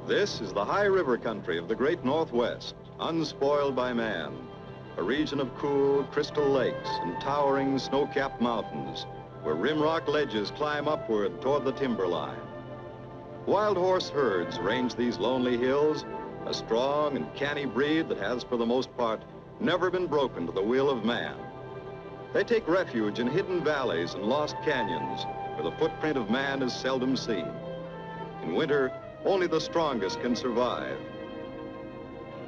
This is the high river country of the great Northwest, unspoiled by man. A region of cool, crystal lakes and towering snow-capped mountains where rimrock ledges climb upward toward the timberline. Wild horse herds range these lonely hills, a strong and canny breed that has, for the most part, never been broken to the will of man. They take refuge in hidden valleys and lost canyons where the footprint of man is seldom seen. In winter, only the strongest can survive.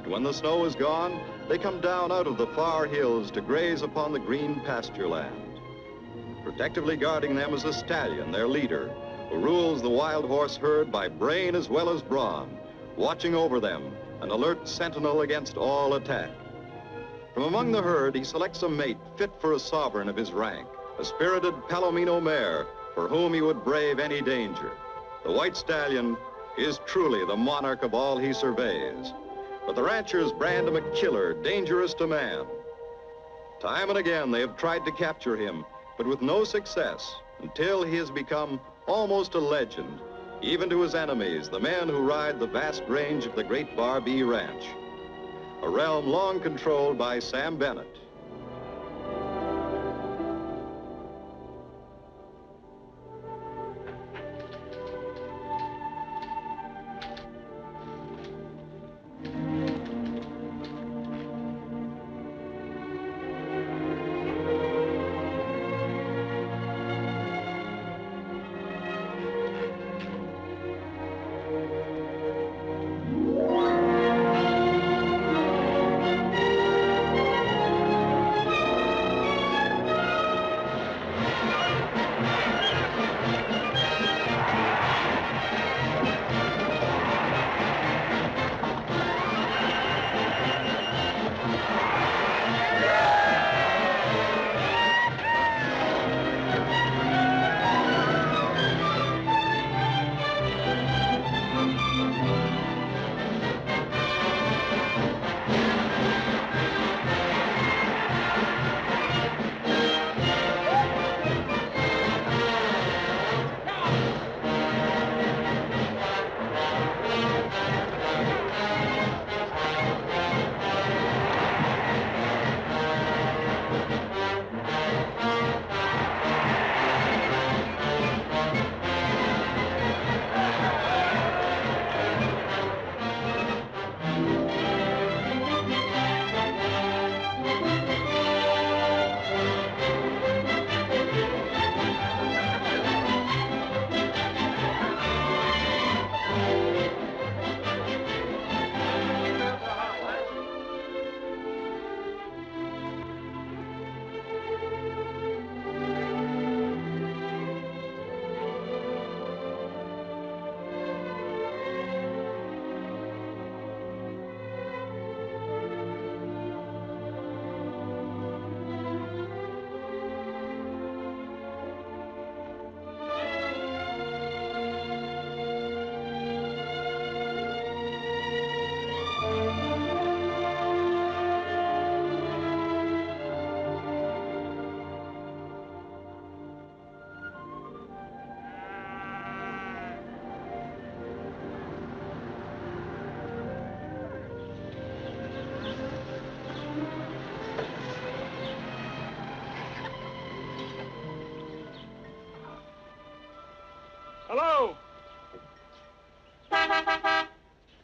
And when the snow is gone, they come down out of the far hills to graze upon the green pasture land. Protectively guarding them is a stallion, their leader, who rules the wild horse herd by brain as well as brawn, watching over them, an alert sentinel against all attack. From among the herd, he selects a mate fit for a sovereign of his rank, a spirited Palomino mare for whom he would brave any danger. The white stallion is truly the monarch of all he surveys, but the ranchers brand him a killer, dangerous to man. Time and again, they have tried to capture him, but with no success, until he has become almost a legend, even to his enemies, the men who ride the vast range of the great Barbee Ranch, a realm long controlled by Sam Bennett. Hello?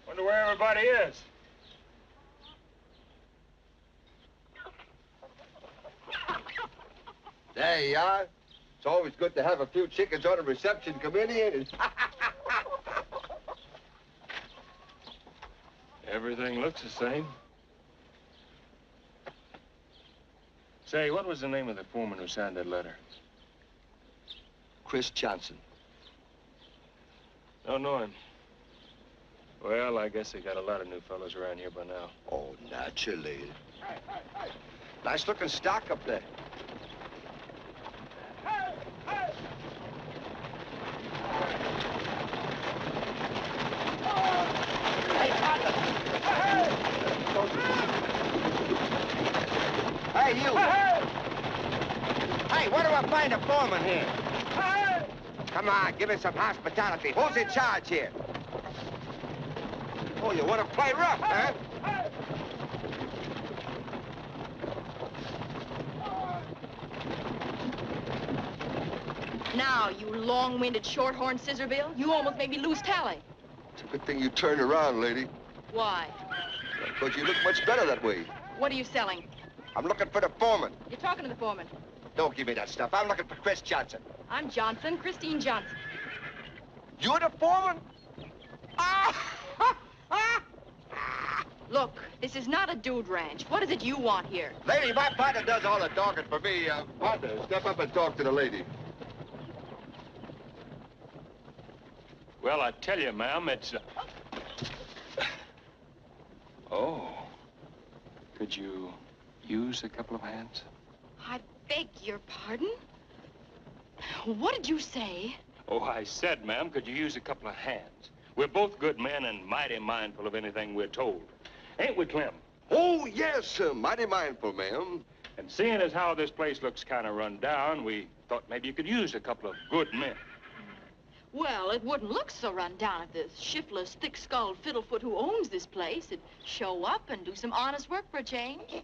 Wonder where everybody is. There you are. It's always good to have a few chickens on a reception committee, ain't it? Everything looks the same. Say, what was the name of the foreman who signed that letter? Chris Johnson. Don't know him. Well, I guess they got a lot of new fellows around here by now. Oh, naturally. Nice looking stock up there. Hey, you! Hey, where do I find a foreman here? Come on, give me some hospitality. Who's in charge here? Oh, you want to play rough, huh? Now, you long-winded, short-horned scissorbill, you almost made me lose tally. It's a good thing you turned around, lady. Why? Because you look much better that way. What are you selling? I'm looking for the foreman. You're talking to the foreman. Don't give me that stuff. I'm looking for Chris Johnson. I'm Johnson, Christine Johnson. You're the foreman? Look, this is not a dude ranch. What is it you want here? Lady, my partner does all the talking for me. Partner, step up and talk to the lady. Well, I tell you, ma'am, it's... Oh. Could you use a couple of hands? I beg your pardon? What did you say? Oh, I said, ma'am, could you use a couple of hands? We're both good men and mighty mindful of anything we're told. Ain't we, Clem? Oh, yes, mighty mindful, ma'am. And seeing as how this place looks kind of run down, we thought maybe you could use a couple of good men. Well, it wouldn't look so run down if the shiftless, thick-skulled fiddlefoot who owns this place would show up and do some honest work for a change.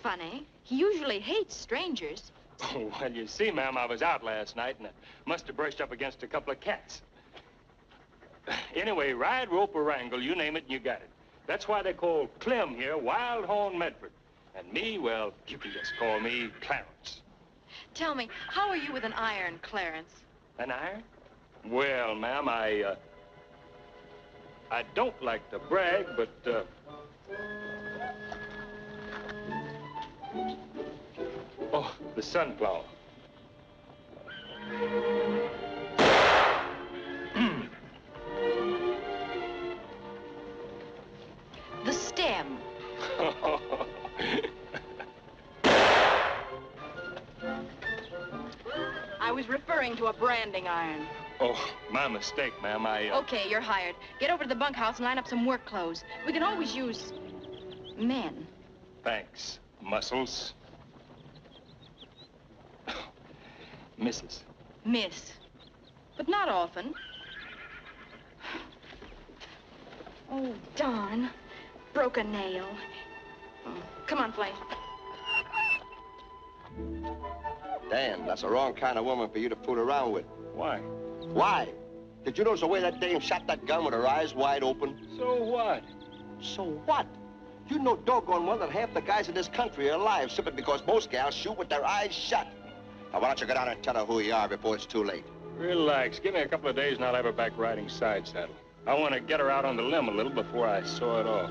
Funny. He usually hates strangers. Oh, well, you see, ma'am, I was out last night and I must have brushed up against a couple of cats. Anyway, ride, rope, or wrangle, you name it and you got it. That's why they call Clem here Wild Horn Medford. And me, well, you can just call me Clarence. Tell me, how are you with an iron, Clarence? An iron? Well, ma'am, I don't like to brag, but, Oh, the sunflower. The stem. I was referring to a branding iron. Oh, my mistake, ma'am. Okay, you're hired. Get over to the bunkhouse and line up some work clothes. We can always use men. Thanks, muscles. Mrs. Miss. But not often. Oh, darn. Broke a nail. Oh, come on, Flame. Dan, that's the wrong kind of woman for you to fool around with. Why? Why? Did you notice the way that dame shot that gun with her eyes wide open? So what? So what? You know doggone well that half the guys in this country are alive simply because most gals shoot with their eyes shut. Now, why don't you go down and tell her who you are before it's too late? Relax. Give me a couple of days and I'll have her back riding side saddle. I want to get her out on the limb a little before I saw it off.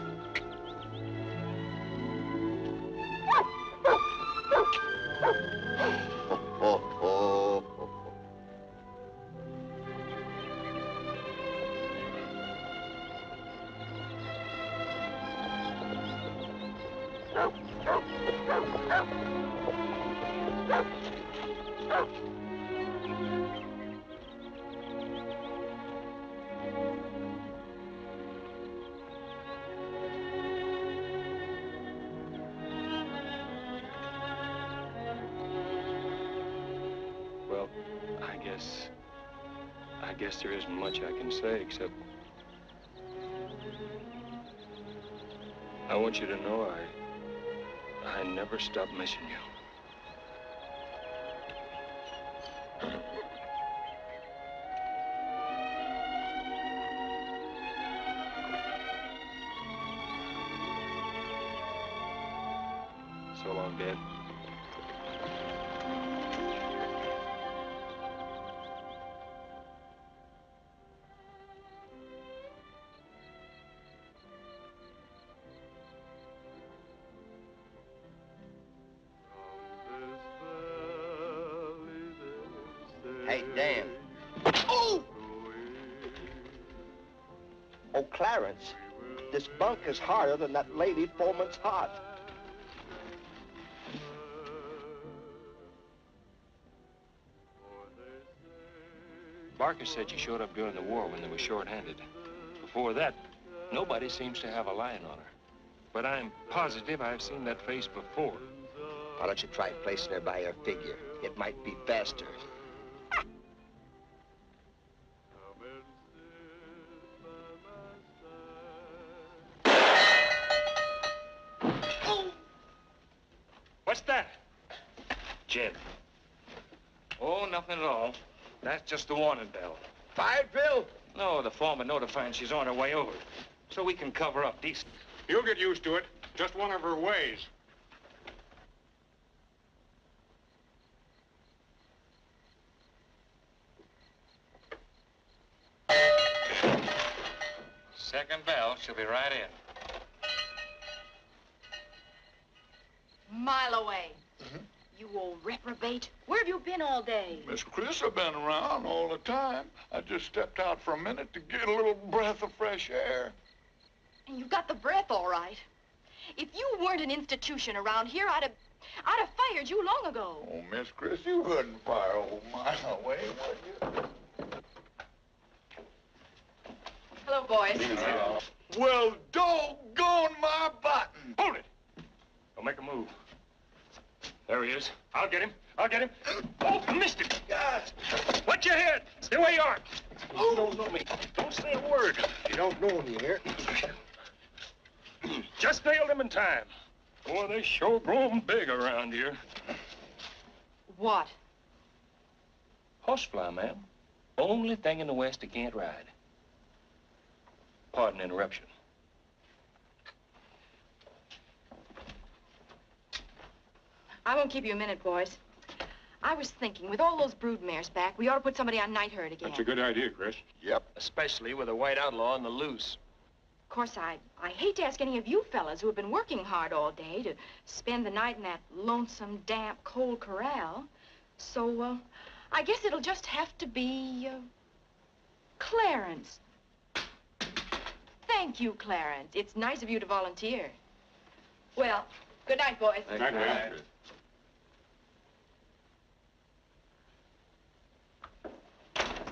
Well, I guess there isn't much I can say except I want you to know I never stop missing you. So long, Dad. Hey, Dan. Oh! Oh, Clarence, this bunk is harder than that lady foreman's heart. Barker said you showed up during the war when they were short-handed. Before that, Nobody seems to have a line on her. But I'm positive I've seen that face before. Why don't you try placing her by her figure? It might be faster. What's that? Jed. Oh, nothing at all. That's just the warning bell. Fired, Bill? No, the foreman notifying she's on her way over. So we can cover up decent. You'll get used to it. Just one of her ways. Second bell, she'll be right in. Mile away. You old reprobate. Where have you been all day? Miss Chris, I've been around all the time. I just stepped out for a minute to get a little breath of fresh air. And you've got the breath all right. If you weren't an institution around here, I'd have fired you long ago. Oh, Miss Chris, you wouldn't fire old Mile away, would you? Hello, boys. Well, doggone my button. Hold it! Don't make a move. There he is. I'll get him. I'll get him. Oh, I missed him. Watch your head. Stay where you are. You don't know me. Don't say a word. You don't know me here. Just nailed him in time. Boy, they sure grown big around here. What? Horsefly, ma'am. Only thing in the West that can't ride. Pardon the interruption. I won't keep you a minute, boys. I was thinking, with all those brood mares back, we ought to put somebody on night herd again. That's a good idea, Chris. Yep. Especially with a white outlaw on the loose. Of course, I hate to ask any of you fellas who have been working hard all day to spend the night in that lonesome, damp, cold corral. So, I guess it'll just have to be, Clarence. Thank you, Clarence. It's nice of you to volunteer. Well, good night, boys. Night, Chris.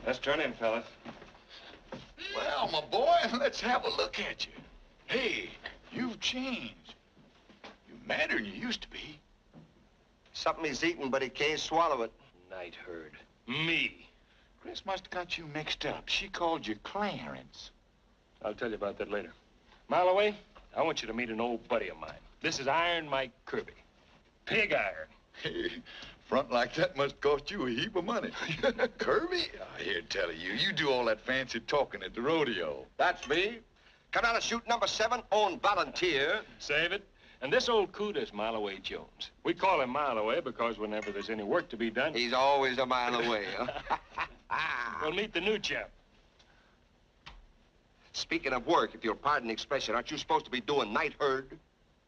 Let's turn in, fellas. Well, my boy, let's have a look at you. Hey, you've changed. You're madder than you used to be. Something he's eating, but he can't swallow it. Night herd. Me. Chris must have got you mixed up. She called you Clarence. I'll tell you about that later. Mile away, I want you to meet an old buddy of mine. This is Iron Mike Kirby. Pig iron. Hey, front like that must cost you a heap of money. Kirby? I hear tell you, you do all that fancy talking at the rodeo. That's me. Come down and shoot number 7 on volunteer. Save it. And this old coot is Mile Away Jones. We call him Mile Away because whenever there's any work to be done... He's always a mile away, huh? We'll meet the new chap. Speaking of work, if you'll pardon the expression, aren't you supposed to be doing night herd?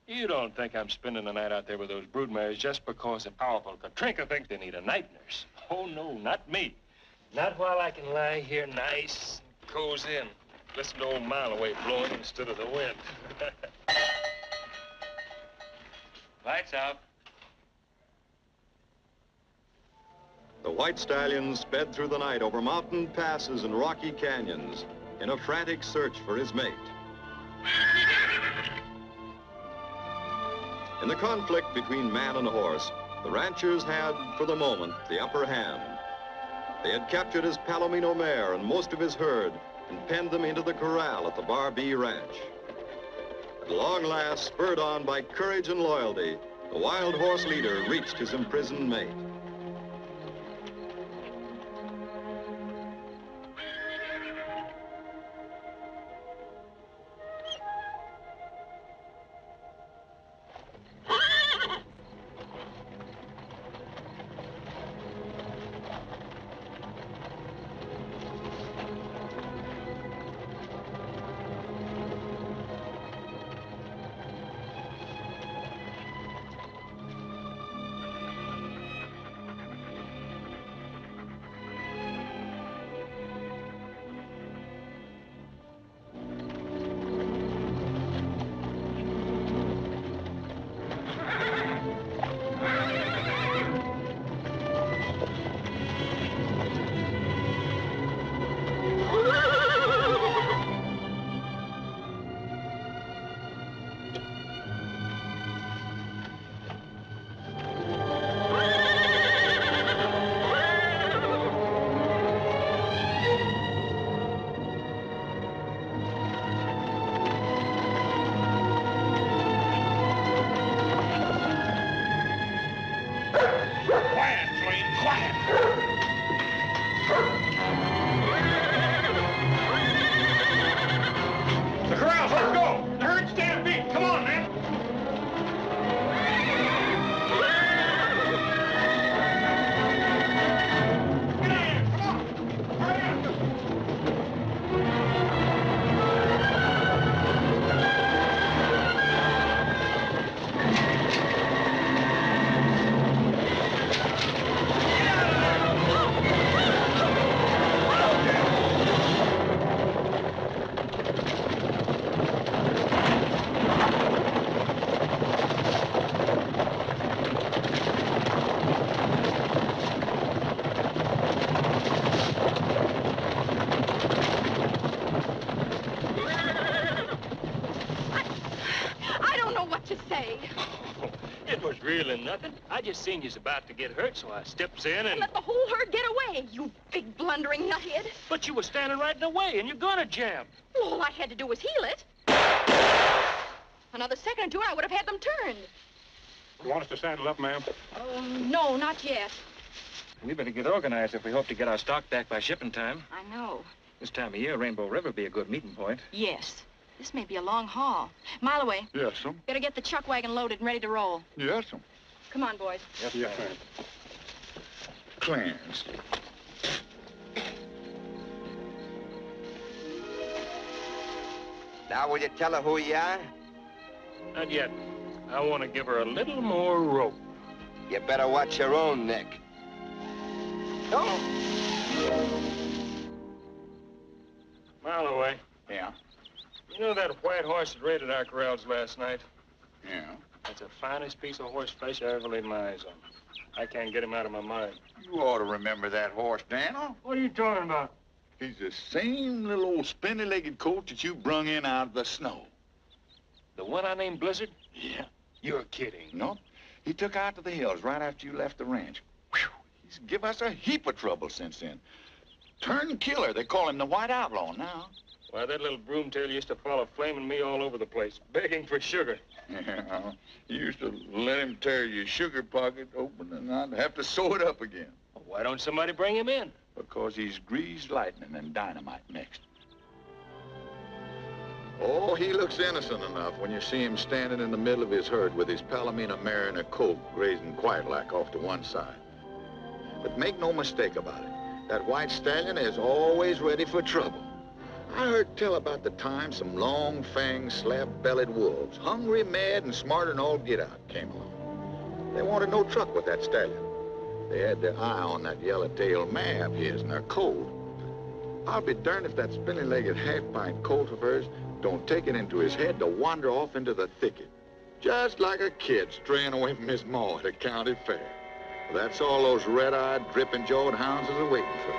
You don't think I'm spending the night out there with those broodmares just because a powerful Katrinka thinks they need a night nurse. Oh, no, not me. Not while I can lie here nice and cozy and listen to old Mile Away blowing instead of the wind. Lights out. The white stallion sped through the night over mountain passes and rocky canyons in a frantic search for his mate. In the conflict between man and horse, the ranchers had, for the moment, the upper hand. They had captured his Palomino mare and most of his herd and penned them into the corral at the Bar B Ranch. At long last, spurred on by courage and loyalty, the wild horse leader reached his imprisoned mate. doing nothing. I just seen you's about to get hurt, so I steps in and... Let the whole herd get away, you big blundering nuthead. But you were standing right in the way, and you're gonna jam. Well, all I had to do was heel it. Another second or two, and I would have had them turned. You want us to saddle up, ma'am? Oh, no, not yet. We better get organized if we hope to get our stock back by shipping time. I know. This time of year, Rainbow River will be a good meeting point. Yes. This may be a long haul. Mile away. Yes, sir. Better get the chuck wagon loaded and ready to roll. Yes, sir. Come on, boys. Yes, ma'am. Clarence. Now, will you tell her who you are? Not yet. I want to give her a little more rope. You better watch your own neck. Oh! Mile away. Yeah? You know that white horse that raided our corrals last night? Yeah. That's the finest piece of horse flesh I ever laid my eyes on. I can't get him out of my mind. You ought to remember that horse, Daniel. What are you talking about? He's the same little old spindly-legged colt that you brung in out of the snow. The one I named Blizzard? Yeah. You're kidding. No. He took out to the hills right after you left the ranch. Whew. He's give us a heap of trouble since then. Turned killer. They call him the White Outlaw now. Why, that little broomtail used to follow flaming me all over the place, begging for sugar. Yeah. You used to let him tear your sugar pocket open and I'd have to sew it up again. Well, why don't somebody bring him in? Because he's greased lightning and dynamite mixed. Oh, he looks innocent enough when you see him standing in the middle of his herd with his Palomino mare and a colt grazing quiet like off to one side. But make no mistake about it, that white stallion is always ready for trouble. I heard tell about the time some long-fanged, slab-bellied wolves, hungry, mad, and smarter than all get-out, came along. They wanted no truck with that stallion. They had their eye on that yellow-tailed mare of his, and they're cold. I'll be darned if that spindly-legged half-pint colt of hers don't take it into his head to wander off into the thicket, just like a kid straying away from his ma at a county fair. Well, that's all those red-eyed, dripping-jawed hounds is waiting for.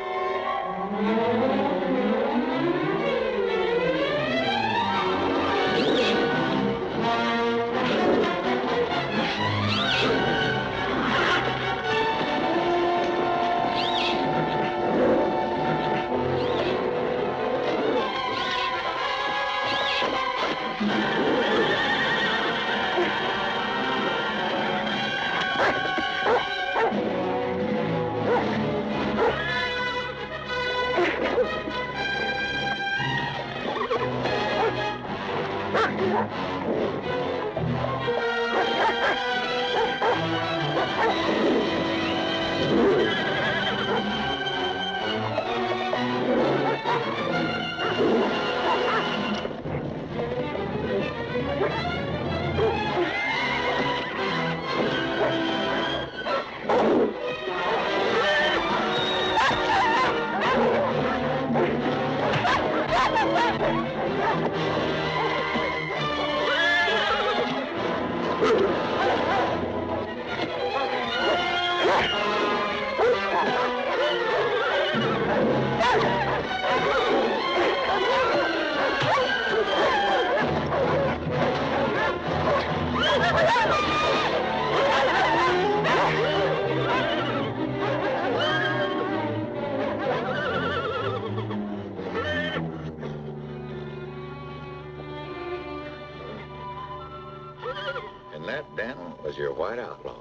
And that, Daniel, was your White Outlaw.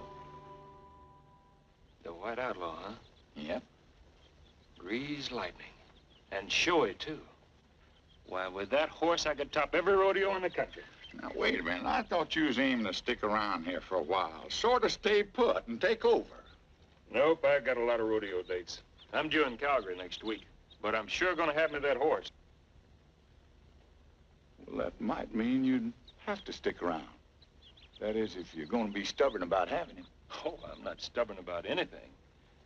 The White Outlaw, huh? Yep. Greased lightning. And showy, too. Why, with that horse, I could top every rodeo in the country. Now, wait a minute. I thought you was aiming to stick around here for a while. Sort of stay put and take over. Nope, I've got a lot of rodeo dates. I'm due in Calgary next week. But I'm sure gonna have me that horse. Well, that might mean you'd have to stick around. That is, if you're going to be stubborn about having him. Oh, I'm not stubborn about anything.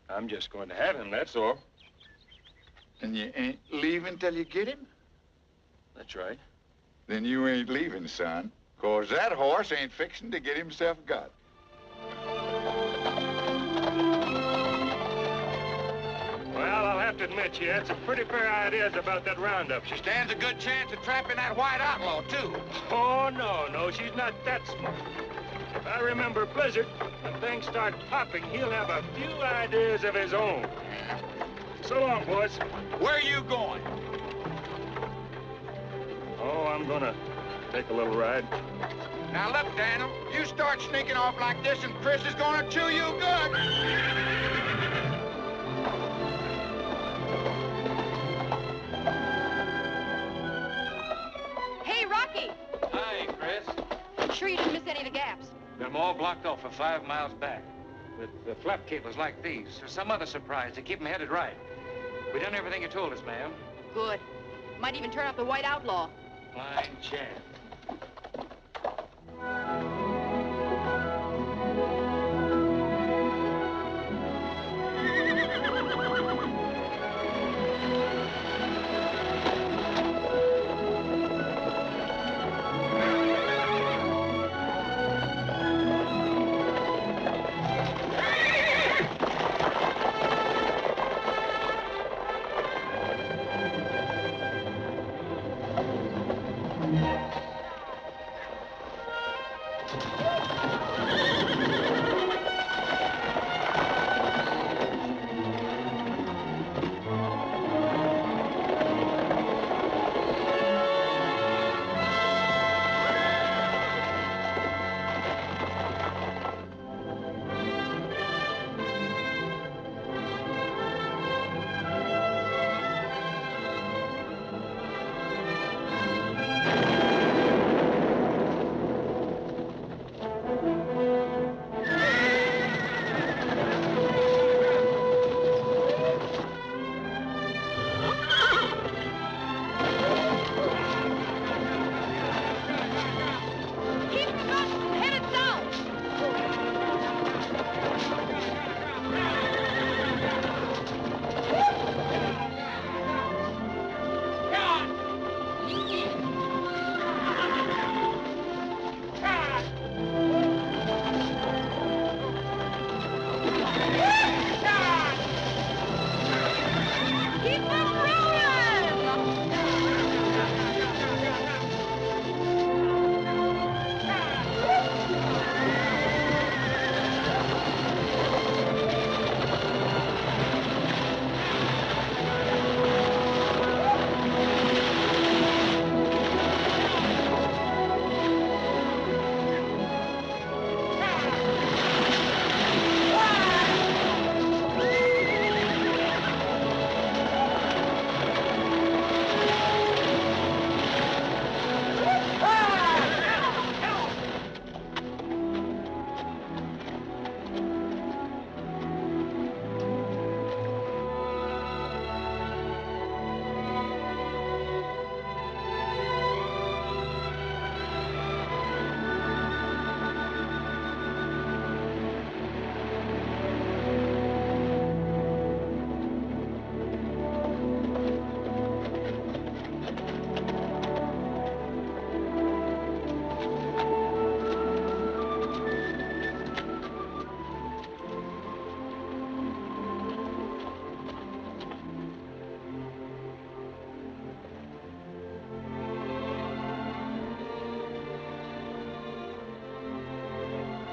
I'm just going to have him, that's all. And you ain't leaving till you get him? That's right. Then you ain't leaving, son. 'Cause that horse ain't fixing to get himself got. Well, I'll have to admit, she had some pretty fair ideas about that roundup. She stands a good chance of trapping that White Outlaw, too. Oh, no, she's not that smart. I remember Blizzard. When things start popping, he'll have a few ideas of his own. So long, boys. Where are you going? Oh, I'm gonna take a little ride. Now look, Daniel, you start sneaking off like this and Chris is gonna chew you good. Hey, Rocky! Hi, Chris. Sure you didn't miss any of the gaps? I'm all blocked off for 5 miles back. The flap cables like these. There's some other surprise to keep them headed right. We done everything you told us, ma'am. Good. Might even turn up the White Outlaw. Fine chance.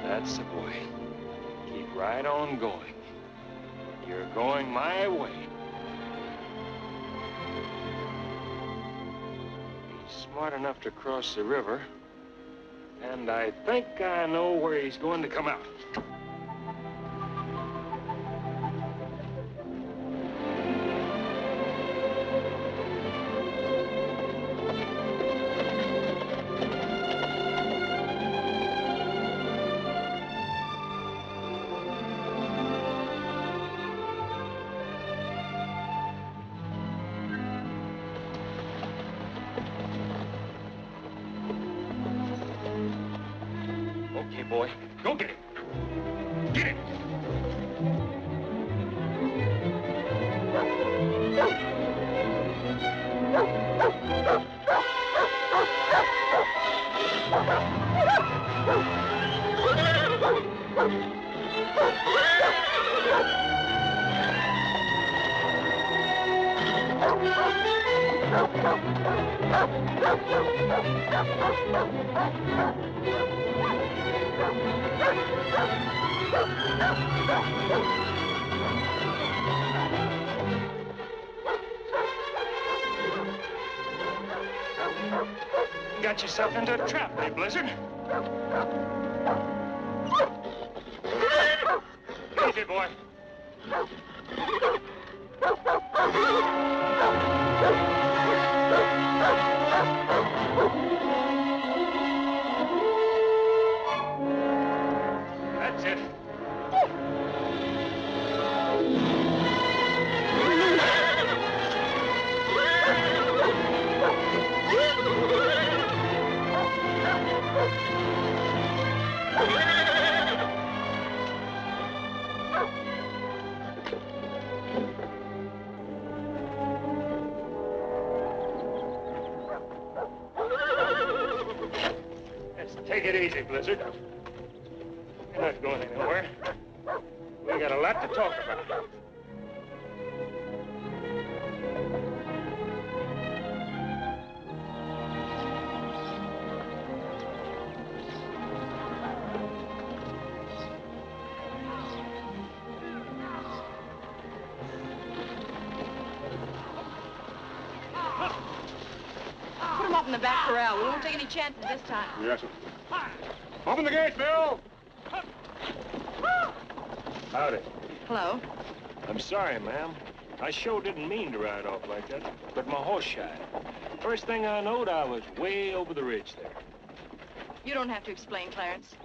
That's the boy. Keep right on going. You're going my way. He's smart enough to cross the river, and I think I know where he's going to come out. Okay, boy. Go get it. Get it! Got yourself into a trap, eh, Blizzard? Easy, boy. That's it. Take it easy, Blizzard. You're not going anywhere. We got a lot to talk about. Put him up in the back corral. We won't take any chances this time. Yes, sir. Open the gates, Bill! Howdy. Hello. I'm sorry, ma'am. I sure didn't mean to ride off like that, but my horse shied. First thing I knowed, I was way over the ridge there. You don't have to explain, Clarence.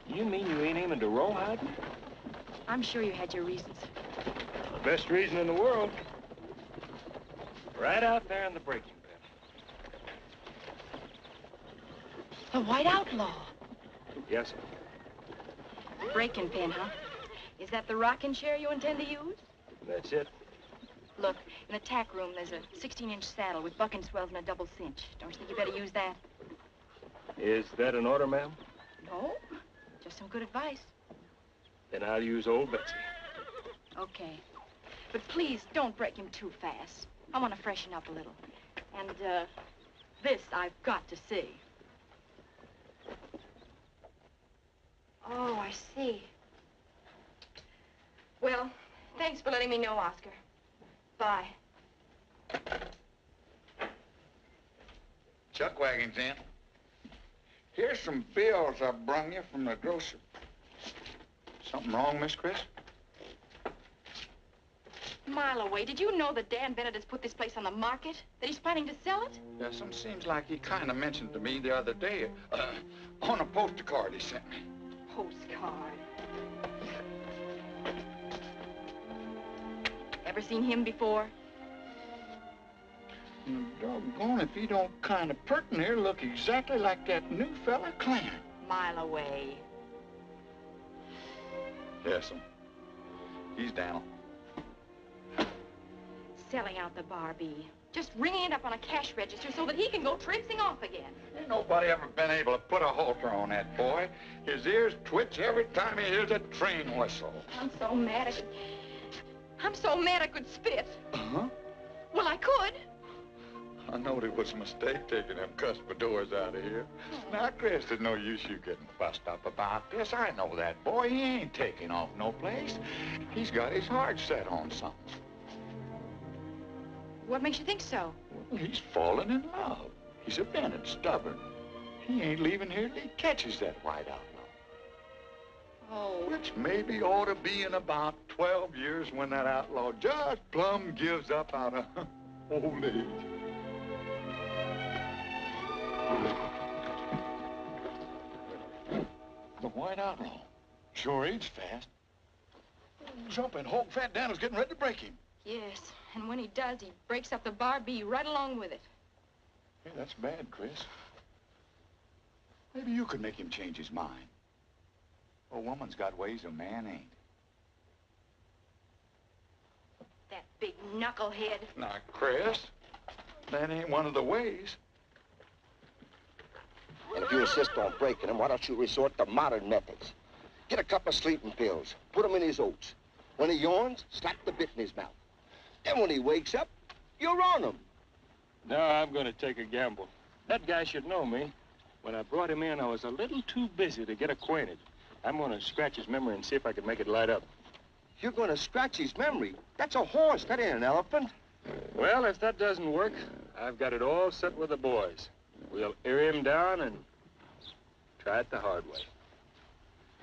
You mean you ain't aiming to rawhide me? I'm sure you had your reasons. The best reason in the world. Right out there in the breaking pen. The White Outlaw. Yes, sir. Breaking pen, huh? Is that the rocking chair you intend to use? That's it. Look, in the tack room, there's a 16-inch saddle with bucking swells and a double cinch. Don't you think you better use that? Is that an order, ma'am? No, just some good advice. Then I'll use old Betsy. Okay. But please, don't break him too fast. I want to freshen up a little. And, this I've got to see. Oh, I see. Well, thanks for letting me know, Oscar. Bye. Chuck wagons in. Here's some bills I brung you from the grocer. Something wrong, Miss Chris? Mile away. Did you know that Dan Bennett has put this place on the market? That he's planning to sell it? Yes, seems like he kind of mentioned to me the other day on a poster card he sent me. Postcard. Ever seen him before? Doggone if he don't kind of pert in here look exactly like that new fella, Clan. Mile away. Yes, he's down. Selling out the Barbie. Just ringing it up on a cash register so that he can go traipsing off again. Ain't nobody ever been able to put a halter on that boy. His ears twitch every time he hears a train whistle. I'm so mad I could spit. Uh-huh. Well, I could. I knowed it was a mistake taking them cuspidors out of here. Now, Chris, there's no use you getting fussed up about this. I know that boy. He ain't taking off no place. He's got his heart set on something. What makes you think so? Well, he's fallen in love. He's a Bennett, stubborn. He ain't leaving here till he catches that white outlaw. Oh. Which maybe ought to be in about 12 years when that outlaw just plumb gives up out of old age. The white outlaw sure aged fast. Jumping Hulk Fat Dan was getting ready to break him. Yes, and when he does, he breaks up the Barbie right along with it. Hey, that's bad, Chris. Maybe you could make him change his mind. A woman's got ways a man ain't. That big knucklehead. Now, Chris, that ain't one of the ways. And if you insist on breaking him, why don't you resort to modern methods? Get a couple of sleeping pills, put him in his oats. When he yawns, slap the bit in his mouth. Then when he wakes up, you're on him. No, I'm going to take a gamble. That guy should know me. When I brought him in, I was a little too busy to get acquainted. I'm going to scratch his memory and see if I can make it light up. You're going to scratch his memory? That's a horse. That ain't an elephant. Well, if that doesn't work, I've got it all set with the boys. We'll ear him down and try it the hard way.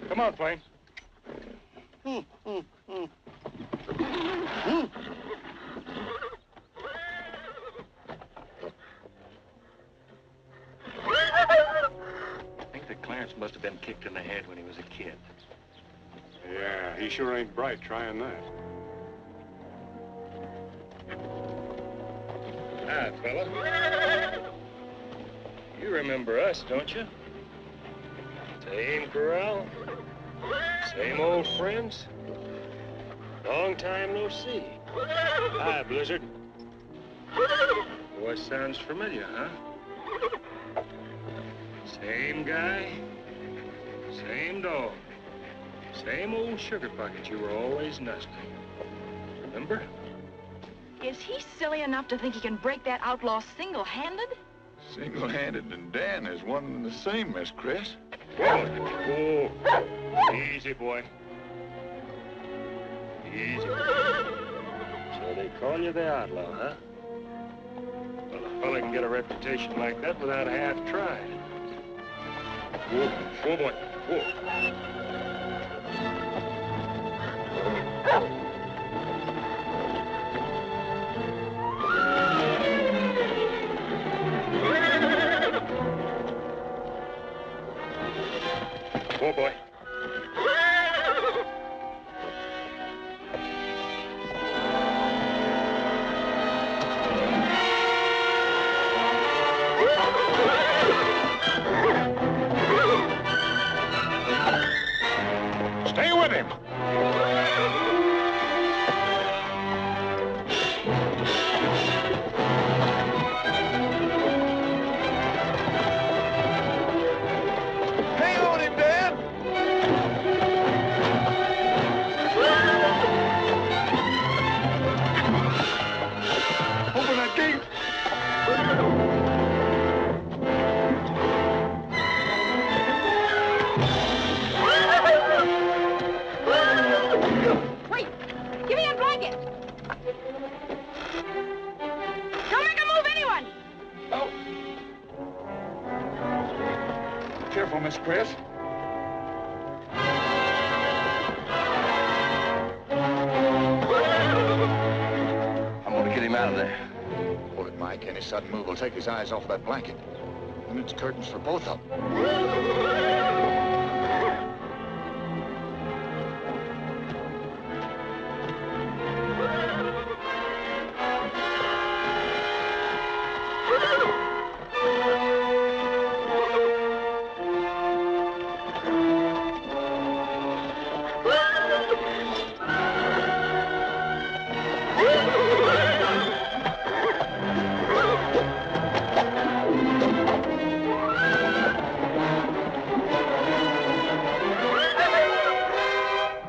Come on, Plain. I think that Clarence must have been kicked in the head when he was a kid. Yeah, he sure ain't bright trying that. Hi, fella. You remember us, don't you? Same corral, same old friends. Long time no see. Hi, Blizzard. Voice sounds familiar, huh? Same guy, same dog, same old sugar pocket you were always nuzzling. Remember? Is he silly enough to think he can break that outlaw single-handed? Single-handed and Dan is one and the same, Miss Chris. Oh, easy, boy. Easy. So they call you the outlaw, huh? Well, a fella can get a reputation like that without half trying. Whoa, whoa, boy, whoa. Whoa, boy. Stay with him. Hang on him, Dan! Open that gate. Wait! Give me a blanket! Don't make a move, anyone! Oh. Careful, Miss Chris. I'm going to get him out of there. Hold it, Mike. Any sudden move will take his eyes off that blanket. And it's curtains for both of them.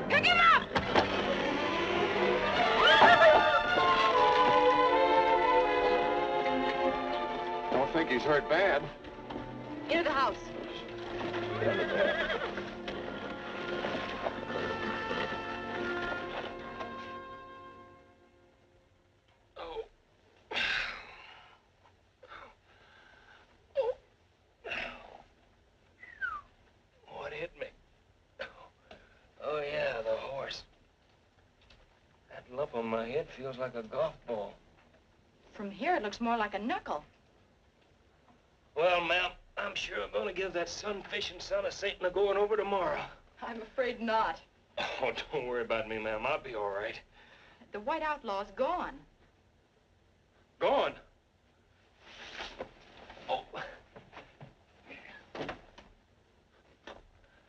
Pick him up! Don't think he's hurt bad. Into the house. What hit me? Oh, yeah, the horse. That lump on my head feels like a golf ball. From here, it looks more like a knuckle. Well, ma'am, I'm sure going to give that sun-fishing son of Satan a going over tomorrow. I'm afraid not. Oh, don't worry about me, ma'am. I'll be all right. The white outlaw's gone. Gone? Oh.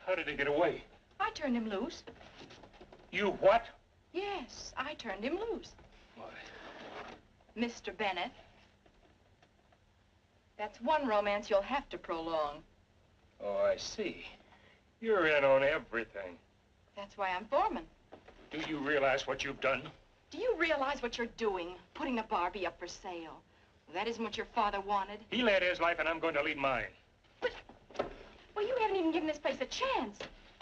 How did he get away? I turned him loose. You what? Yes, I turned him loose. Why? Mr. Bennett. That's one romance you'll have to prolong. Oh, I see. You're in on everything. That's why I'm foreman. Do you realize what you've done? Do you realize what you're doing? Putting the Barbie up for sale. That isn't what your father wanted. He led his life, and I'm going to lead mine. But Well, you haven't even given this place a chance.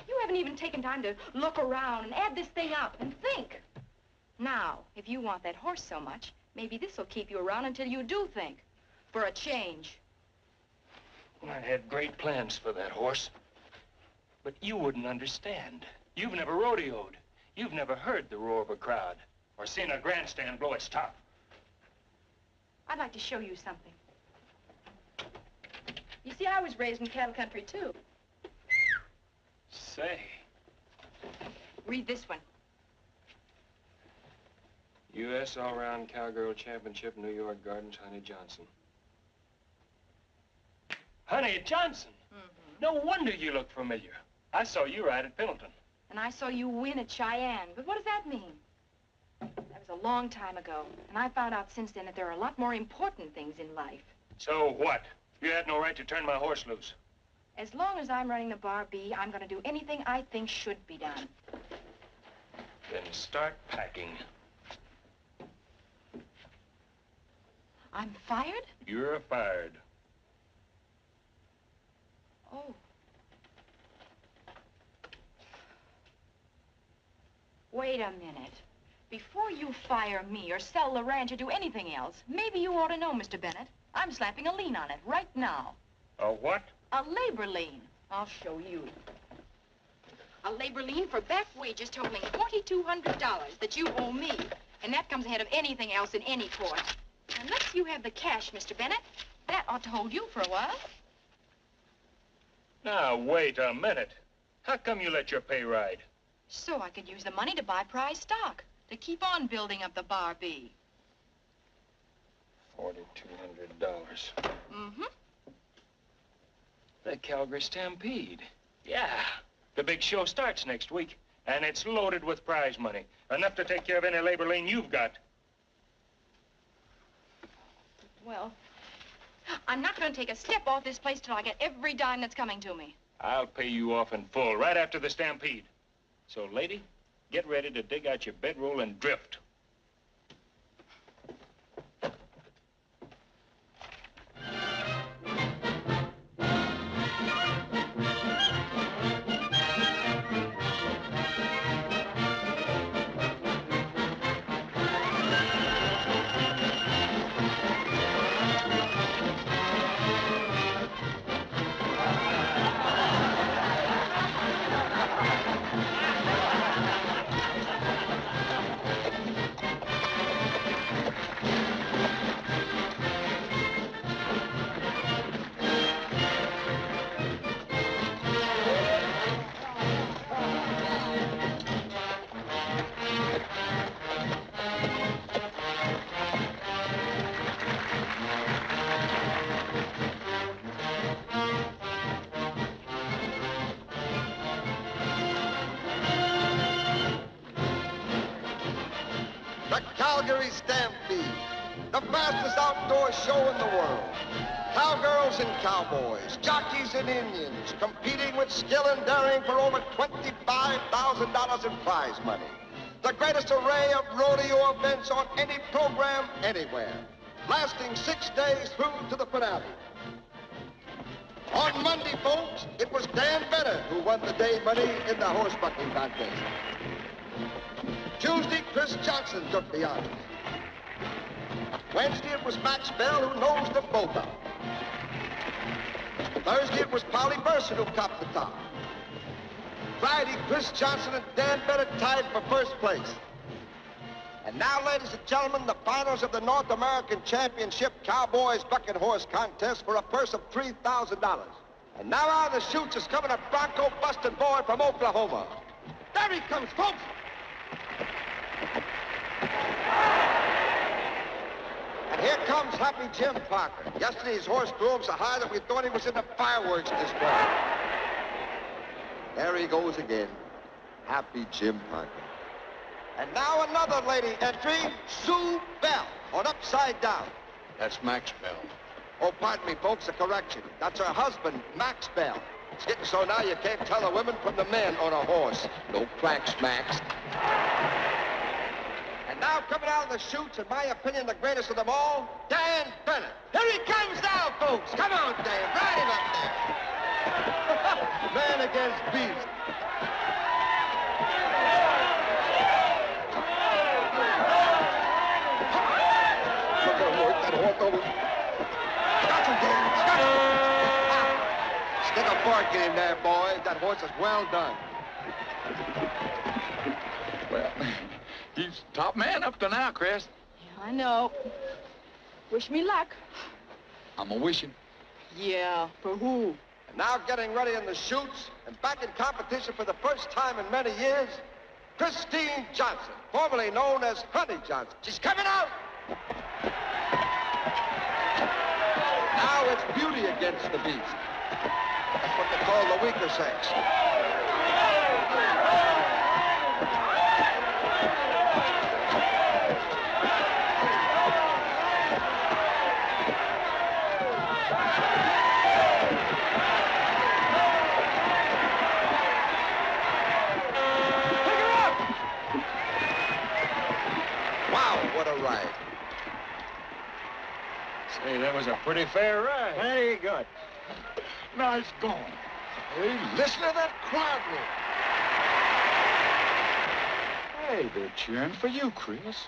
You haven't even taken time to look around and add this thing up and think. Now, if you want that horse so much, maybe this will keep you around until you do think. For a change. Well, I had great plans for that horse. But you wouldn't understand. You've never rodeoed. You've never heard the roar of a crowd or seen a grandstand blow its top. I'd like to show you something. You see, I was raised in cattle country, too. Say. Read this one. U.S. All-Round Cowgirl Championship, New York Gardens, Honey Johnson. Honey Johnson? Mm-hmm. No wonder you look familiar. I saw you ride at Pendleton. And I saw you win at Cheyenne. But what does that mean? That was a long time ago. And I found out since then that there are a lot more important things in life. So what? You had no right to turn my horse loose. As long as I'm running the Bar B, I'm going to do anything I think should be done. Then start packing. I'm fired? You're fired. Oh. Wait a minute. Before you fire me or sell the ranch or do anything else, maybe you ought to know, Mr. Bennett. I'm slapping a lien on it right now. A what? A labor lien. I'll show you. A labor lien for back wages totaling $4,200 that you owe me. And that comes ahead of anything else in any court. Unless you have the cash, Mr. Bennett, that ought to hold you for a while. Now, wait a minute. How come you let your pay ride? So I could use the money to buy prize stock, to keep on building up the Bar B. $4,200. Mm-hmm. The Calgary Stampede. Yeah. The big show starts next week, and it's loaded with prize money. Enough to take care of any labor lien you've got. Well, I'm not going to take a step off this place till I get every dime that's coming to me. I'll pay you off in full right after the Stampede. So, lady, get ready to dig out your bedroll and drift. The Calgary Stampede, the fastest outdoor show in the world. Cowgirls and cowboys, jockeys and Indians, competing with skill and daring for over $25,000 in prize money. The greatest array of rodeo events on any program anywhere, lasting 6 days through to the finale. On Monday, folks, it was Dan Bennett who won the day money in the horse bucking contest. Tuesday, Chris Johnson took the honors. Wednesday, it was Max Bell who nosed them both up. Thursday, it was Polly Burson who copped the top. Friday, Chris Johnson and Dan Bennett tied for first place. And now, ladies and gentlemen, the finals of the North American Championship Cowboys Bucking Horse Contest for a purse of $3,000. And now out of the chutes is coming a bronco-busting boy from Oklahoma. There he comes, folks. And here comes Happy Jim Parker. Yesterday's horse drove so high that we thought he was in the fireworks display. There he goes again, Happy Jim Parker. And now another lady entry, Sue Bell, on Upside Down. That's Max Bell. Oh, pardon me, folks, a correction. That's her husband, Max Bell. It's getting so now you can't tell the women from the men on a horse. No cracks, Max. And now coming out of the chutes, in my opinion, the greatest of them all, Dan Bennett. Here he comes now, folks. Come on, Dan. Ride him up there. against beast. Stick a fork in him there, boys. That horse is well done. Well, he's top man up to now, Chris. Yeah, I know. Wish me luck. I'm a-wishing. Yeah, for who? And now getting ready in the chutes and back in competition for the first time in many years, Christine Johnson, formerly known as Honey Johnson. She's coming out! Now it's beauty against the beast. That's what they call the weaker sex. What a ride. Say, that was a pretty fair ride. Very good. Nice going. Hey, listen to that crowd roar. Hey, they're cheering for you, Chris.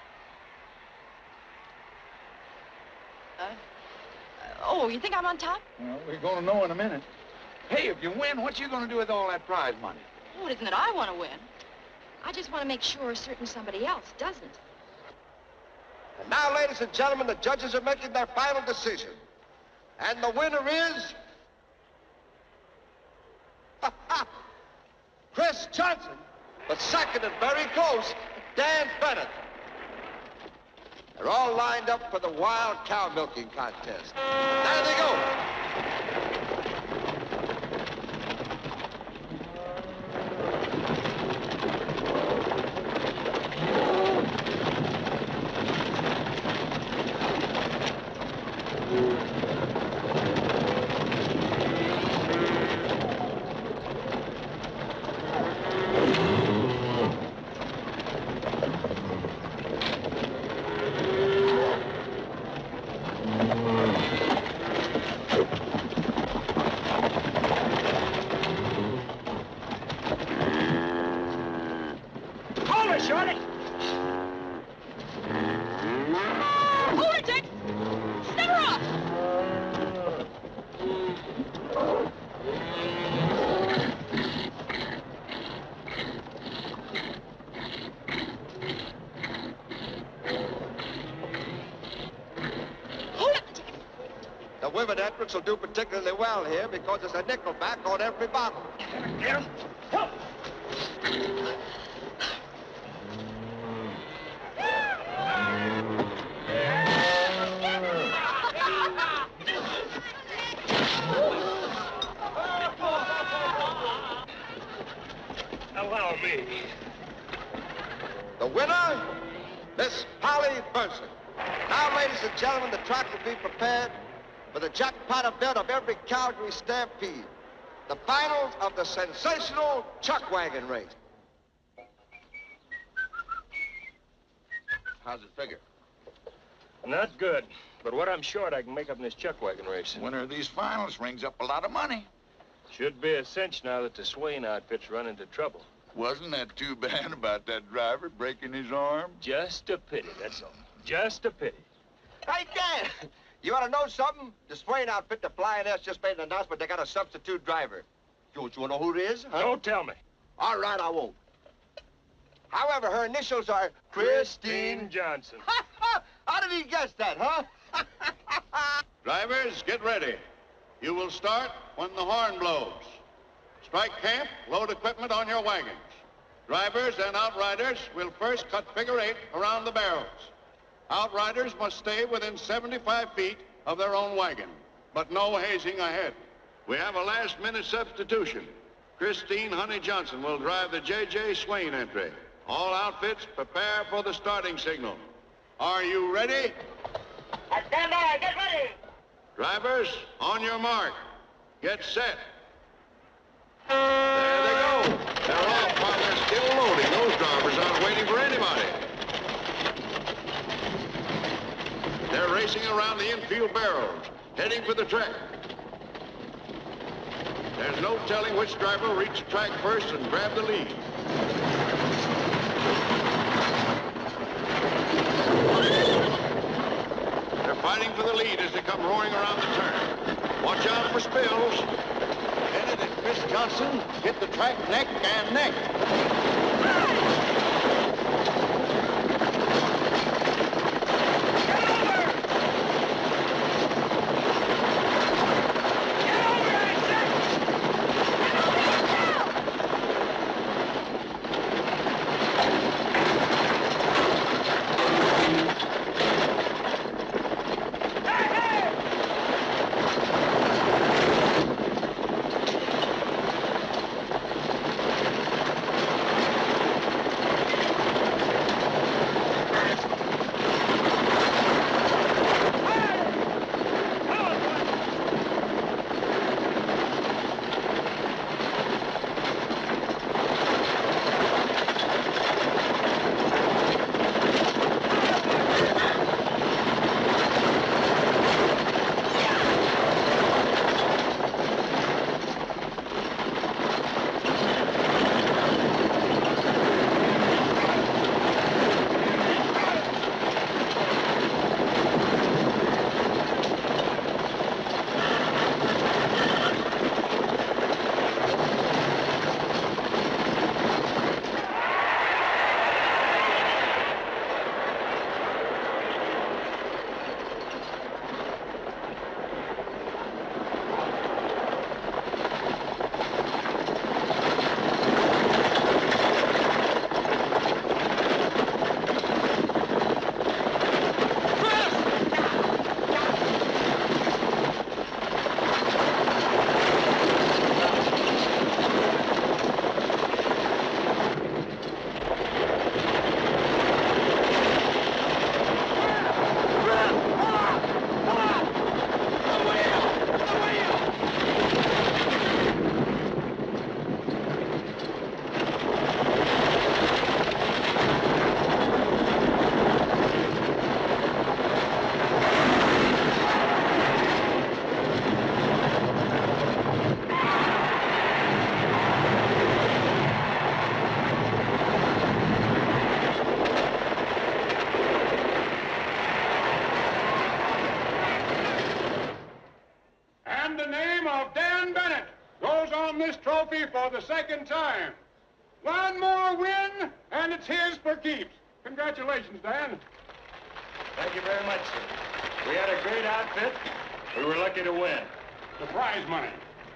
Oh, you think I'm on top? Well, we're going to know in a minute. Hey, if you win, what you going to do with all that prize money? Oh, it isn't that I want to win. I just want to make sure certain somebody else doesn't. And now, ladies and gentlemen, the judges are making their final decision. And the winner is... Chris Johnson, but second and very close, Dan Bennett. They're all lined up for the wild cow milking contest. There they go. The women entrants will do particularly well here because there's a nickel back on every bottle. Get him. Help. Allow me. The winner, Miss Polly Burson. Now, ladies and gentlemen, the track will be prepared for the jackpot event of every Calgary Stampede, the finals of the sensational chuck wagon race. How's it figure? Not good, but what I'm short I can make up in this chuck wagon race. Winner of these finals rings up a lot of money. Should be a cinch now that the Swain outfit's run into trouble. Wasn't that too bad about that driver breaking his arm? Just a pity, that's all. Just a pity. Hey, Dan, you want to know something? The Swain outfit, the Flying S, just made an announcement they got a substitute driver. You want to know who it is? Huh? Don't tell me. All right, I won't. However, her initials are Christine Johnson. How did he guess that, huh? Drivers, get ready. You will start when the horn blows. Strike camp, load equipment on your wagons. Drivers and outriders will first cut figure 8 around the barrels. Outriders must stay within 75 feet of their own wagon, but no hazing ahead. We have a last-minute substitution. Christine Honey Johnson will drive the J.J. Swain entry. All outfits, prepare for the starting signal. Are you ready? Stand by, get ready. Drivers, on your mark. Get set. There they go. They're off while they're still loading. Those drivers aren't waiting for anybody. They're racing around the infield barrels, heading for the track. There's no telling which driver will reach the track first and grab the lead. They're fighting for the lead as they come roaring around the turn. Watch out for spills. Bennett and Chris Johnson hit the track neck and neck. And the name of Dan Bennett goes on this trophy for the second time. One more win, and it's his for keeps. Congratulations, Dan. Thank you very much, sir. We had a great outfit. We were lucky to win. The prize money.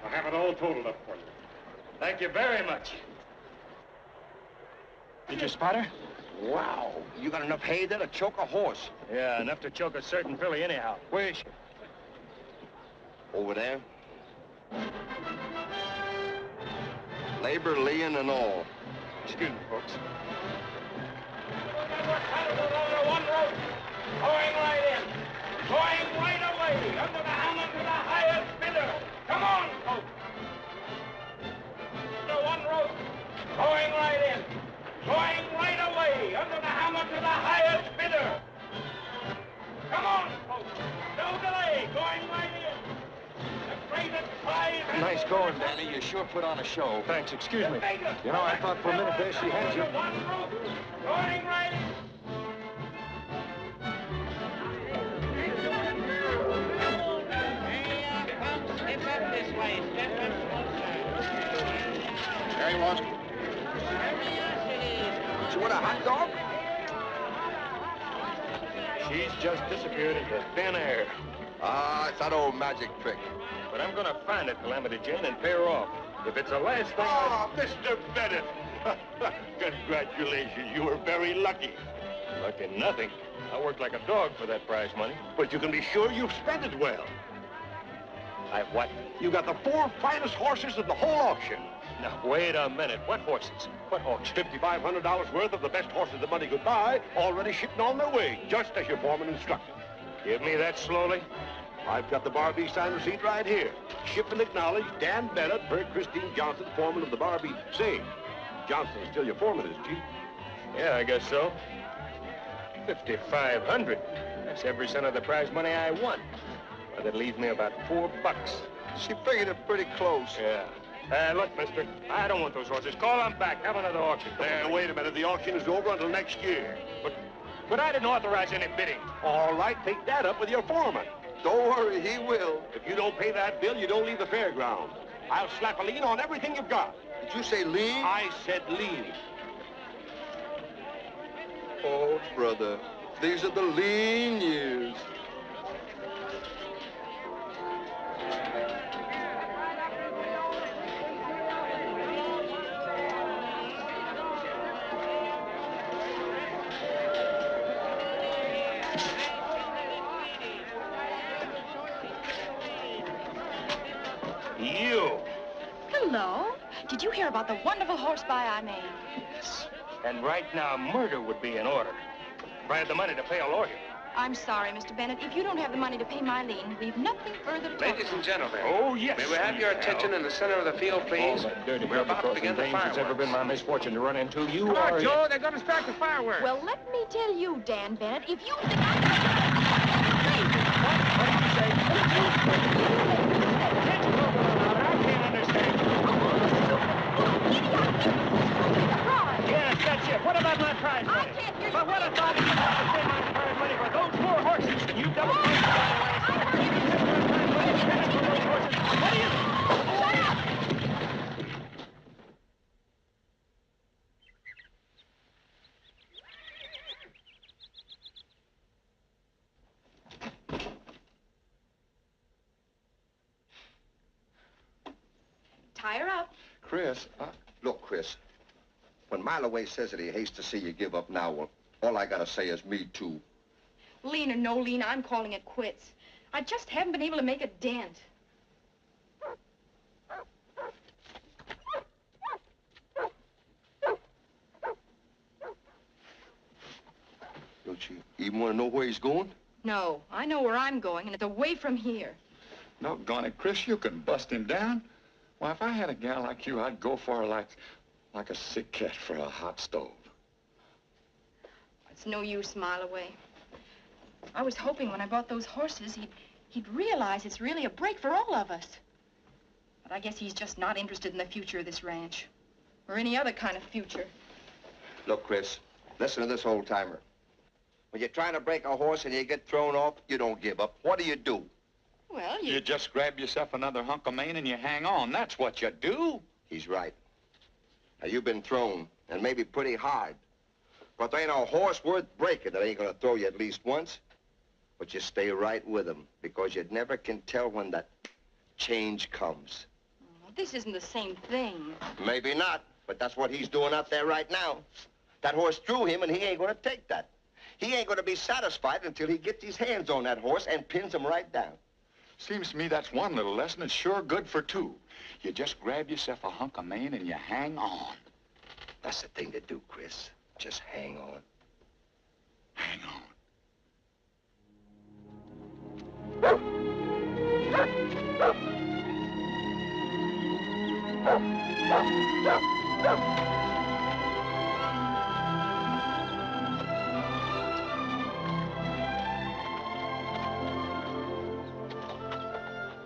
I'll have it all totaled up for you. Thank you very much. Did you spot her? Wow. You got enough hay there to choke a horse. Yeah, enough to choke a certain filly anyhow. Where is she? Over there. Labor, Leon, and all. Excuse me, folks. One rope, going right in, going right away, under the hammer to the highest bidder. Come on, folks. Under one rope, going right in, going right away, under the hammer to the highest bidder. Come on, folks. No delay, going right in. The greatest prize. Nice going, Danny. You sure put on a show. Thanks, excuse me. You know, I thought for a minute there she had you. One rope, going right in. There he was. She want a hot dog? She's just disappeared into thin air. Ah, it's that old magic trick. But I'm gonna find it, Calamity Jane, and pay her off. If it's the last thing Ah, Mr. Bennett. Congratulations. You were very lucky. Lucky nothing. I worked like a dog for that prize money. But you can be sure you've spent it well. I've what? You got the 4 finest horses in the whole auction. Now, wait a minute. What horses? What auction? $5,500 worth of the best horses the money could buy, already shipping on their way, just as your foreman instructed. Give me that slowly. I've got the Barbie signed receipt right here. Shipped and acknowledged, Dan Bennett, per Christine Johnson, foreman of the Barbie. Say, Johnson's still your foreman, isn't she? Yeah, I guess so. 5,500. That's every cent of the prize money I won. Well, that leaves me about $4. She figured it pretty close. Yeah. Look, mister, I don't want those horses. Call them back. Have another auction. Wait a minute. The auction is over until next year. But I didn't authorize any bidding. All right, take that up with your foreman. Don't worry, he will. If you don't pay that bill, you don't leave the fairground. I'll slap a lien on everything you've got. Did you say lien? I said lien. Oh, brother, these are the lean years. You. Hello. Did you hear about the wonderful horse buy I made? Yes. And right now, murder would be in order. If I had the money to pay a lawyer. I'm sorry, Mr. Bennett. If you don't have the money to pay my lien, we've nothing further to talk Ladies about. and gentlemen. Oh, yes. May we have your attention in the center of the field, please? All that dirty We're about to begin the things it's ever fireworks. been my misfortune to run into. You Come are... on, Joe. They're going to start the fireworks. Well, let me tell you, Dan Bennett, if you think I... What did you say? I can't understand. Yes, that's it. What about my prize money? I can't hear you. But what about if you have to spend my prize money for those poor horses? And you double-crossed me, by the way. What do you... Shut up! Tie her up. Chris, look, Chris, when Mileway says that he hates to see you give up now, well, all I gotta say is me too. Lean or no lean, I'm calling it quits. I just haven't been able to make a dent. Don't you even want to know where he's going? No, I know where I'm going, and it's away from here. Doggone it, Chris, you can bust him down. Why, if I had a gal like you, I'd go for her like a sick cat for a hot stove. It's no use, Mileway. I was hoping when I bought those horses, he'd realize it's really a break for all of us. But I guess he's just not interested in the future of this ranch. Or any other kind of future. Look, Chris, listen to this old-timer. When you're trying to break a horse and you get thrown off, you don't give up. What do? Well, You just grab yourself another hunk of mane and you hang on. That's what you do. He's right. Now, you've been thrown, and maybe pretty hard. But there ain't a horse worth breaking that ain't gonna throw you at least once. But you stay right with him, because you never can tell when that change comes. well, this isn't the same thing. Maybe not, but that's what he's doing out there right now. That horse threw him, and he ain't gonna take that. He ain't gonna be satisfied until he gets his hands on that horse and pins him right down. Seems to me that's one little lesson. It's sure good for two. You just grab yourself a hunk of mane and you hang on. That's the thing to do, Chris. Just hang on. Hang on.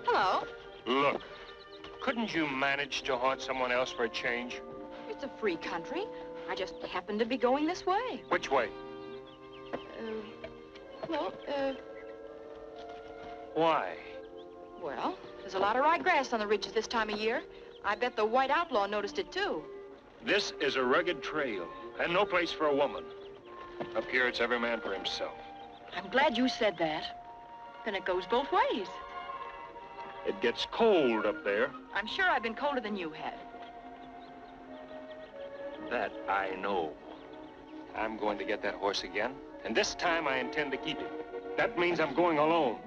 Hello. Look, couldn't you manage to haunt someone else for a change? It's a free country. I just happen to be going this way. Which way? Why? Well, there's a lot of rye grass on the ridges this time of year. I bet the white outlaw noticed it, too. This is a rugged trail, and no place for a woman. Up here, it's every man for himself. I'm glad you said that. Then it goes both ways. It gets cold up there. I'm sure I've been colder than you have. That I know. I'm going to get that horse again, and this time I intend to keep him. That means I'm going alone.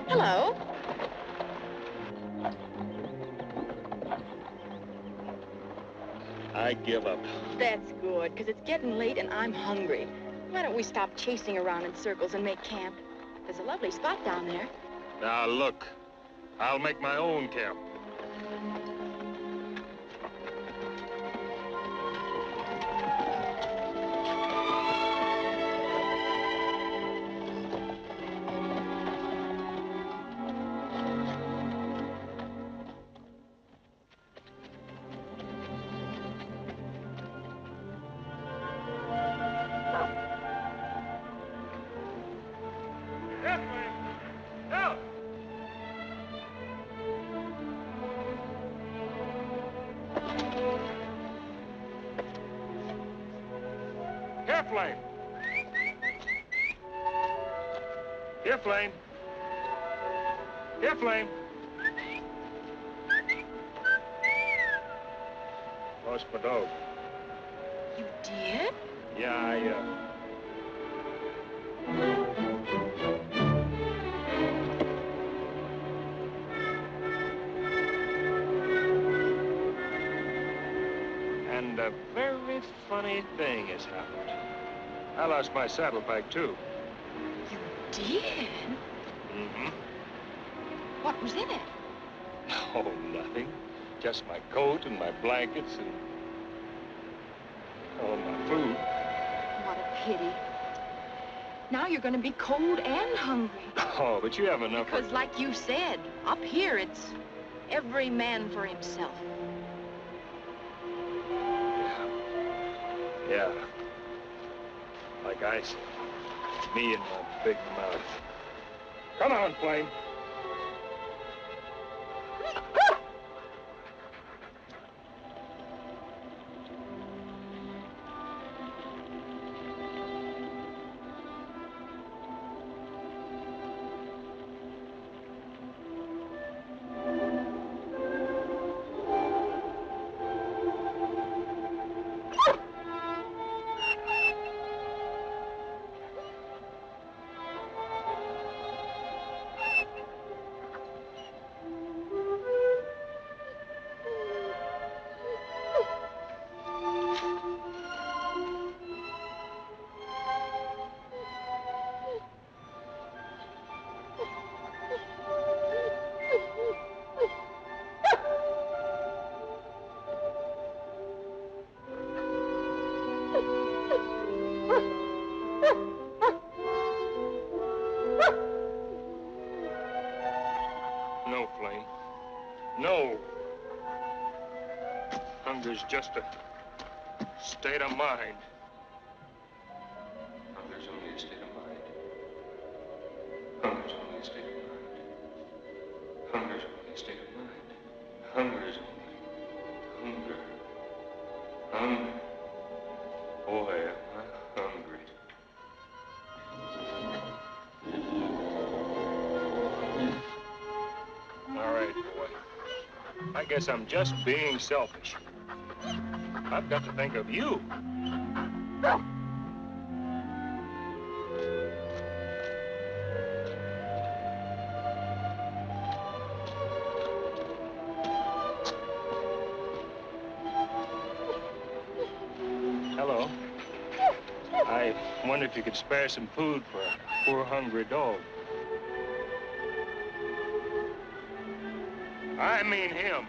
Hello. I give up. That's good, because it's getting late and I'm hungry. Why don't we stop chasing around in circles and make camp? There's a lovely spot down there. Now, look. I'll make my own camp. Flame. Here, Flame. Here, Flame. Lost my dog. You did? Yeah, And a very funny thing has happened. I lost my saddlebag, too. You did? Mm-hmm. What was in it? Oh, nothing. Just my coat and my blankets and... oh, my food. What a pity. Now you're going to be cold and hungry. Oh, but you have enough... Because like you said, up here it's every man for himself. Yeah. Like I said, me and my big mouth. Come on, Flame. No, Flame. No. Hunger's just a state of mind. Hunger's only a state of mind. Hunger's only a state of mind. Hunger's only a state of mind. Hunger's only... Hunger. Hunger. Boy, am I hungry. All right, boy. I guess I'm just being selfish. I've got to think of you. Hello. I wonder if you could spare some food for a poor, hungry dog. I mean him.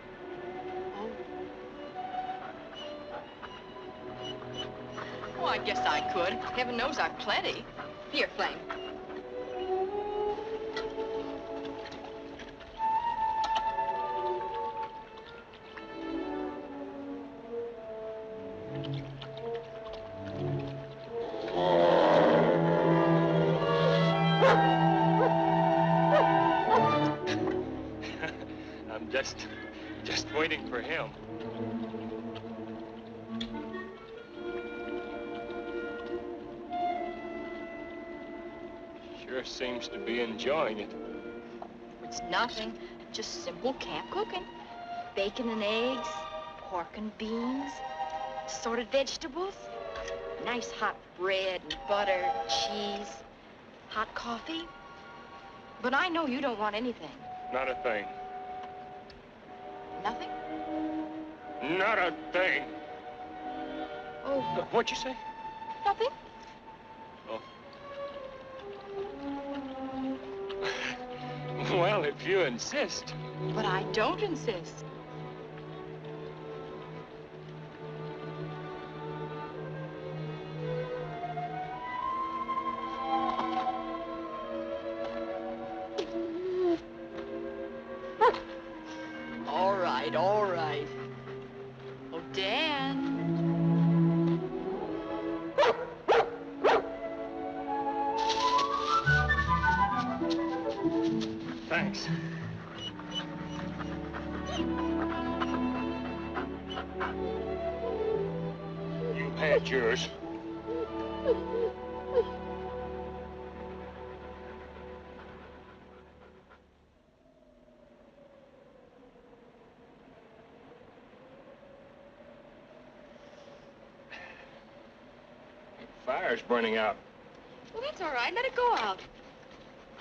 Oh, I guess I could. Heaven knows I've plenty. Here, Flame. I'm just waiting for him. Sure seems to be enjoying it. It's nothing. Just simple camp cooking. Bacon and eggs, pork and beans, assorted vegetables, nice hot bread and butter, cheese, hot coffee. But I know you don't want anything. Not a thing. Nothing? Not a thing. Oh. What'd you say? Nothing. Oh. Well, if you insist. But I don't insist. All right. Oh, Dan. Thanks. You had yours. Fire's burning out. Well, that's all right. Let it go out.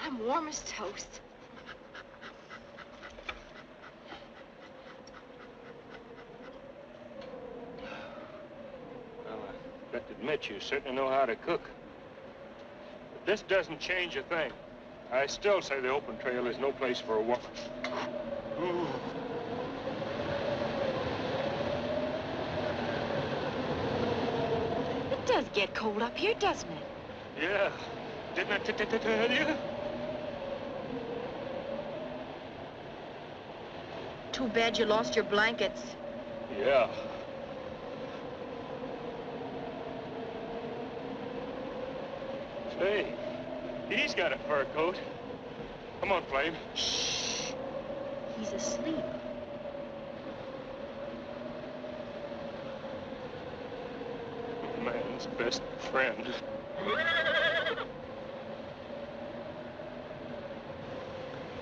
I'm warm as toast. Well, I've got to admit, you certainly know how to cook. But this doesn't change a thing. I still say the open trail is no place for a woman. Ooh. It does get cold up here, doesn't it? Yeah. Didn't I tell you? Too bad you lost your blankets. Yeah. Say, he's got a fur coat. Come on, Flame. Shh. He's asleep. Man's best friend.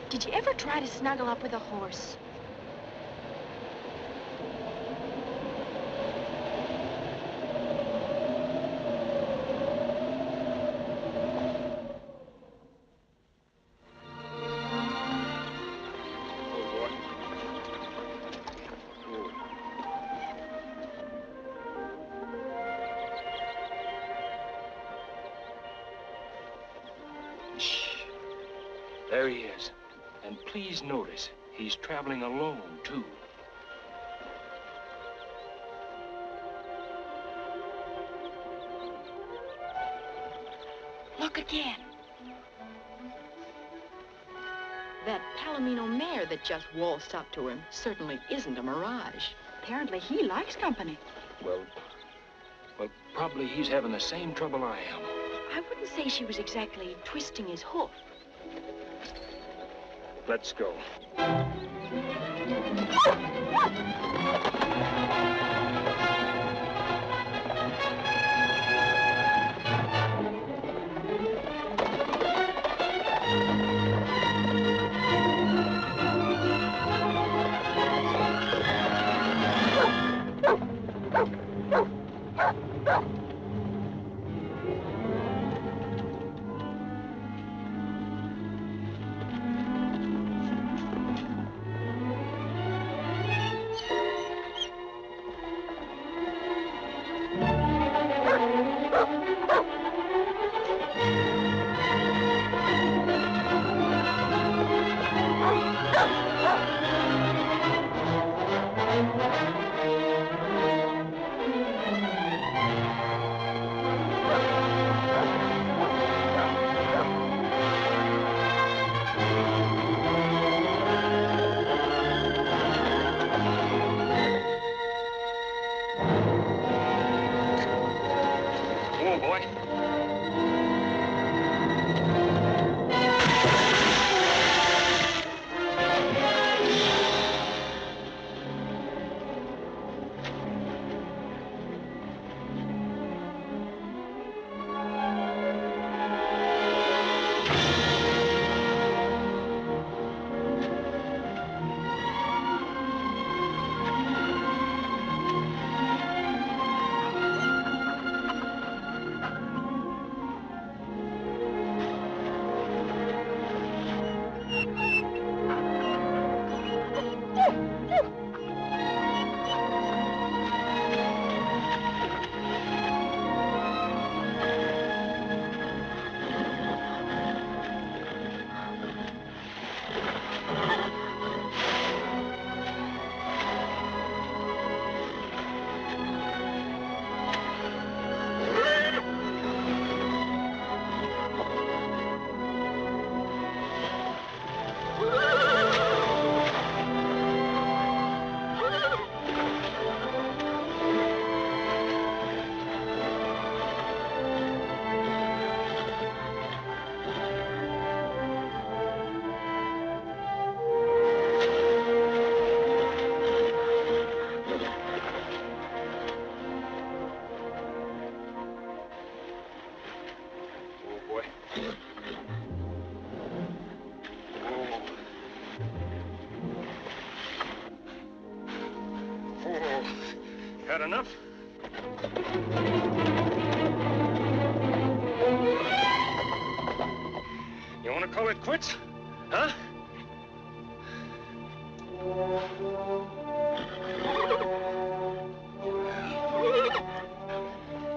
Did you ever try to snuggle up with a horse? There he is. And please notice, he's traveling alone, too. Look again. That Palomino mare that just waltzed up to him certainly isn't a mirage. Apparently, he likes company. Well, probably he's having the same trouble I am. I wouldn't say she was exactly twisting his hoof. Let's go. Had enough? You want to call it quits? Huh?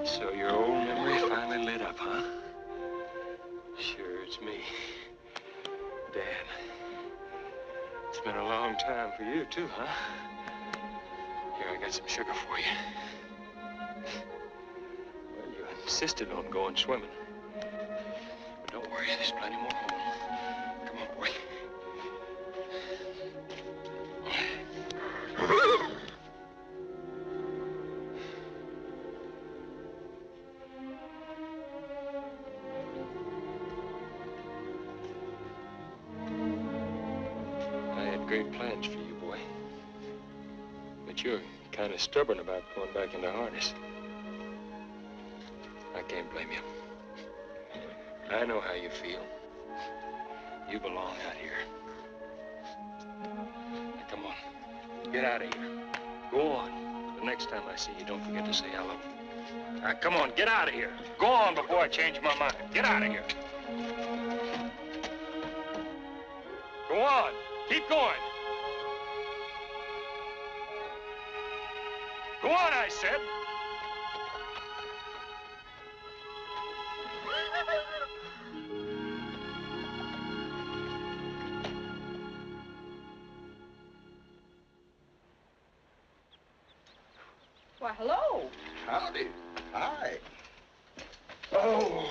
So your old memory finally lit up, huh? Sure, it's me. Dan. It's been a long time for you, too, huh? Here, I got some sugar for you. Well, you insisted on going swimming. But don't worry, there's plenty more home. Come on, boy. I had great plans for you, boy. But you're kind of stubborn about going back into harness. I can't blame you. I know how you feel. You belong out here. Now, come on. Get out of here. Go on. But the next time I see you, don't forget to say hello. Now, come on. Get out of here. Go on before I change my mind. Get out of here. Go on. Keep going. Go on, I said. Why, hello. Howdy. Hi. Oh.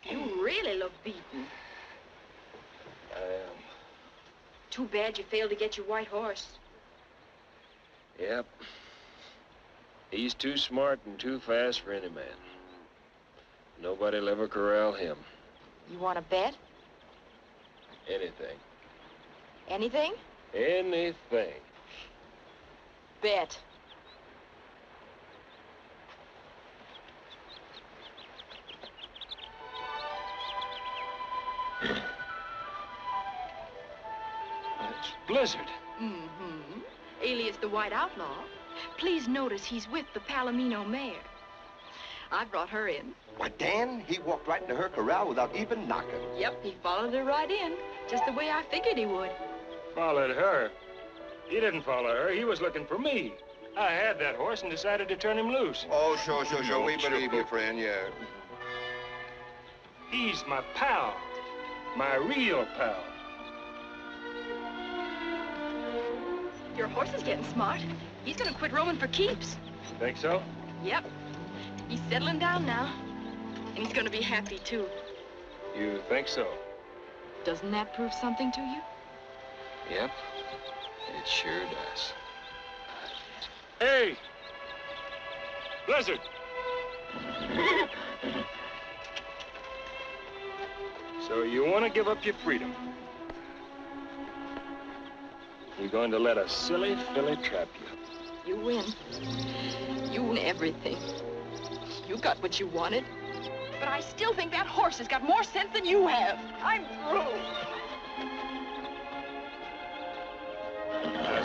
You really look beaten. I am. Too bad you failed to get your white horse. Yep. He's too smart and too fast for any man. Nobody'll ever corral him. You want to bet? Anything. Anything? Anything. Bet. It's Blizzard. Mm-hmm. Alias the White Outlaw. Please notice he's with the Palomino mare. I brought her in. Why, Dan, he walked right into her corral without even knocking. Yep, he followed her right in, just the way I figured he would. Followed her? He didn't follow her. He was looking for me. I had that horse and decided to turn him loose. Oh, sure. We believe you, friend, yeah. He's my pal. My real pal. Your horse is getting smart. He's gonna quit roaming for keeps. Think so? Yep. He's settling down now. And he's gonna be happy, too. You think so? Doesn't that prove something to you? Yep. It sure does. Hey! Blizzard! So you want to give up your freedom? You're going to let a silly filly trap you? You win. You win everything. You got what you wanted. But I still think that horse has got more sense than you have. I'm through.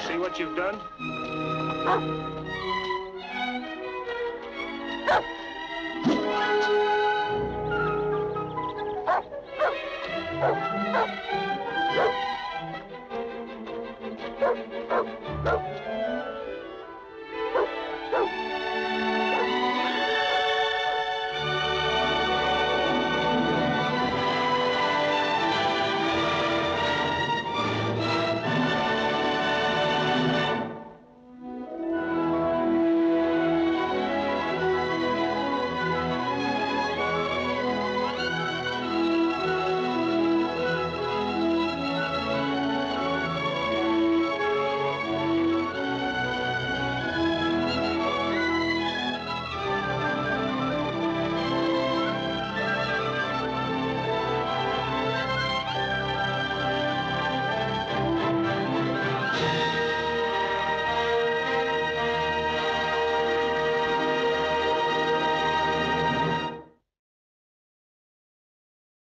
See what you've done?